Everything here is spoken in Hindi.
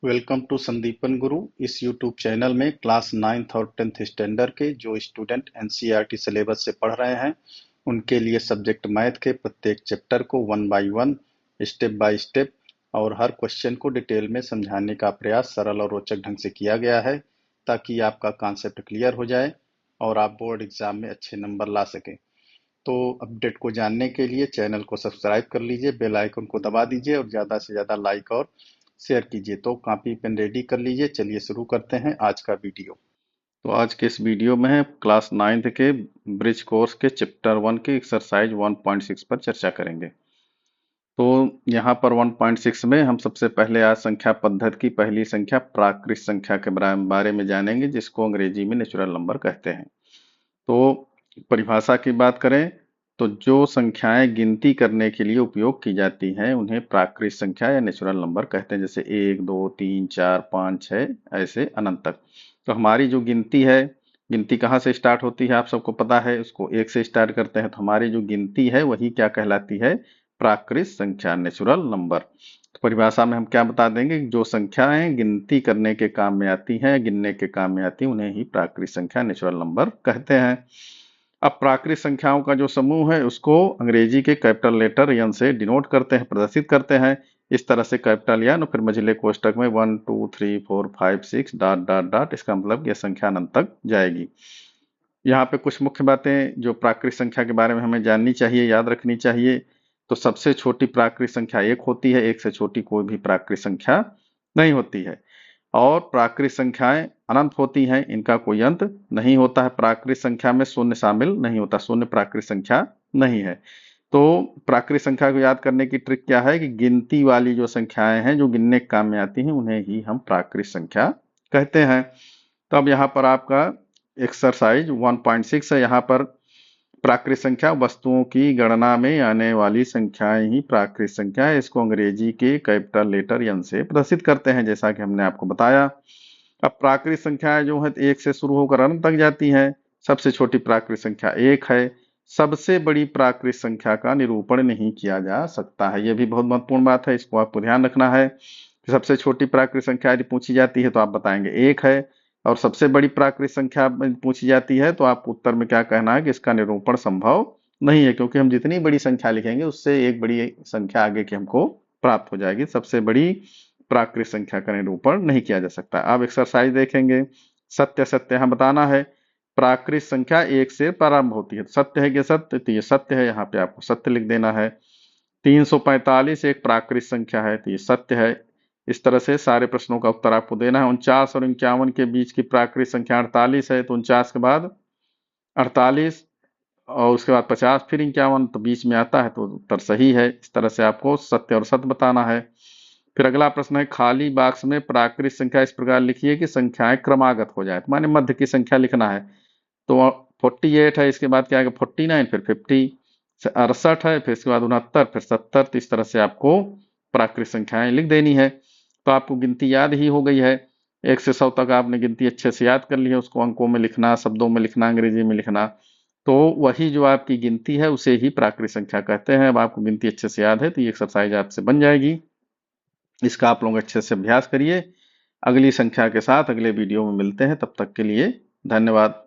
वेलकम टू संदीपन गुरु। इस यूट्यूब चैनल में क्लास 9th और 10th स्टैंडर्ड के जो स्टूडेंट एनसीईआरटी सिलेबस से पढ़ रहे हैं उनके लिए सब्जेक्ट मैथ के प्रत्येक चैप्टर को one by one, step by step और हर क्वेश्चन को डिटेल में समझाने का प्रयास सरल और रोचक ढंग से किया गया है ताकि आपका कॉन्सेप्ट क्लियर हो जाए और आप बोर्ड एग्जाम में अच्छे नंबर ला सकें। तो अपडेट को जानने के लिए चैनल को सब्सक्राइब कर लीजिए, बेल आइकन को दबा दीजिए और ज़्यादा से ज़्यादा लाइक और शेयर कीजिए। तो कॉपी पेन रेडी कर लीजिए। चलिए शुरू करते हैं आज का वीडियो। तो आज के इस वीडियो में है क्लास 9th के ब्रिज कोर्स के चैप्टर 1 के एक्सरसाइज 1.6 पर चर्चा करेंगे। तो यहाँ पर 1.6 में हम सबसे पहले आज संख्या पद्धति की पहली संख्या प्राकृत संख्या के बारे में जानेंगे, जिसको अंग्रेजी में नेचुरल नंबर कहते हैं। तो परिभाषा की बात करें तो जो संख्याएं गिनती करने के लिए उपयोग की जाती हैं उन्हें प्राकृत संख्या या नेचुरल नंबर कहते हैं, जैसे 1 2 3 4 5 6 ऐसे अनंत तक। तो हमारी जो गिनती है, गिनती कहाँ से स्टार्ट होती है आप सबको पता है, उसको 1 से स्टार्ट करते हैं। तो हमारी जो गिनती है वही क्या कहलाती है, प्राकृत संख्या, नेचुरल नंबर। तो परिभाषा में हम क्या बता देंगे, जो संख्याएं गिनती करने के काम में आती हैं, गिनने के काम में आती हैं, उन्हें ही प्राकृत संख्या, नेचुरल नंबर कहते हैं। अब प्राकृत संख्याओं का जो समूह है उसको अंग्रेजी के कैपिटल लेटर एन से डिनोट करते हैं, प्रदर्शित करते हैं। इस तरह से कैपिटल एन और फिर मझले कोष्टक में 1 2 3 4 5 6 डॉट डॉट डॉट, इसका मतलब यह संख्या अनंत तक जाएगी। यहाँ पे कुछ मुख्य बातें जो प्राकृत संख्या के बारे में हमें जाननी चाहिए, याद रखनी चाहिए। तो सबसे छोटी प्राकृत संख्या 1 होती है, 1 से छोटी कोई भी प्राकृत संख्या नहीं होती है। और प्राकृत संख्याएं अनंत होती हैं, इनका कोई अंत नहीं होता है। प्राकृत संख्या में शून्य शामिल नहीं होता, शून्य प्राकृत संख्या नहीं है। तो प्राकृत संख्या को याद करने की ट्रिक क्या है कि गिनती वाली जो संख्याएं हैं जो गिनने के काम में आती हैं उन्हें ही हम प्राकृत संख्या कहते हैं। तो अब यहाँ पर आपका एक्सरसाइज 1.6 है। यहाँ पर प्राकृत संख्या, वस्तुओं की गणना में आने वाली संख्याएं ही प्राकृत संख्या है। इसको अंग्रेजी के कैपिटल लेटर एन से प्रदर्शित करते हैं, जैसा कि हमने आपको बताया। अब प्राकृत संख्याएं जो है 1 से शुरू होकर अनंत तक जाती हैं। सबसे छोटी प्राकृत संख्या 1 है। सबसे बड़ी प्राकृत संख्या का निरूपण नहीं किया जा सकता है। यह भी बहुत महत्वपूर्ण बात है, इसको आपको ध्यान रखना है। सबसे छोटी प्राकृत संख्या यदि पूछी जाती है तो आप बताएंगे 1 है, और सबसे बड़ी प्राकृत संख्या पूछी जाती है तो आपको उत्तर में क्या कहना है कि इसका निरूपण संभव नहीं है, क्योंकि हम जितनी बड़ी संख्या लिखेंगे उससे एक बड़ी संख्या आगे की हमको प्राप्त हो जाएगी। सबसे बड़ी प्राकृत संख्या का निरूपण नहीं किया जा सकता। अब एक्सरसाइज देखेंगे। सत्य सत्य यहाँ बताना है। प्राकृत संख्या 1 से प्रारंभ होती है, सत्य है कि सत्य, तो ये सत्य है, यहाँ पे आपको सत्य लिख देना है। 345 एक प्राकृत संख्या है, तो ये सत्य है। इस तरह से सारे प्रश्नों का उत्तर आपको देना है। 49 और 51 के बीच की प्राकृत संख्या 48 है, तो 49 के बाद 48 और उसके बाद 50 फिर 51, तो बीच में आता है, तो उत्तर सही है। इस तरह से आपको सत्य और सत्य बताना है। फिर अगला प्रश्न है, खाली बॉक्स में प्राकृत संख्या इस प्रकार लिखिए कि संख्याएं क्रमागत हो जाए, तो माने मध्य की संख्या लिखना है। तो 48 है, इसके बाद क्या आएगा 49, फिर 50, 68 है, फिर इसके बाद 69, फिर 70। तो इस तरह से आपको प्राकृत संख्याएं लिख देनी है। तो आपको गिनती याद ही हो गई है। 1 से 100 तक आपने गिनती अच्छे से याद कर ली है, उसको अंकों में लिखना, शब्दों में लिखना, अंग्रेजी में लिखना। तो वही जो आपकी गिनती है उसे ही प्राकृत संख्या कहते हैं। अब आपको गिनती अच्छे से याद है तो ये एक्सरसाइज आपसे बन जाएगी। इसका आप लोग अच्छे से अभ्यास करिए। अगली संख्या के साथ अगले वीडियो में मिलते हैं, तब तक के लिए धन्यवाद।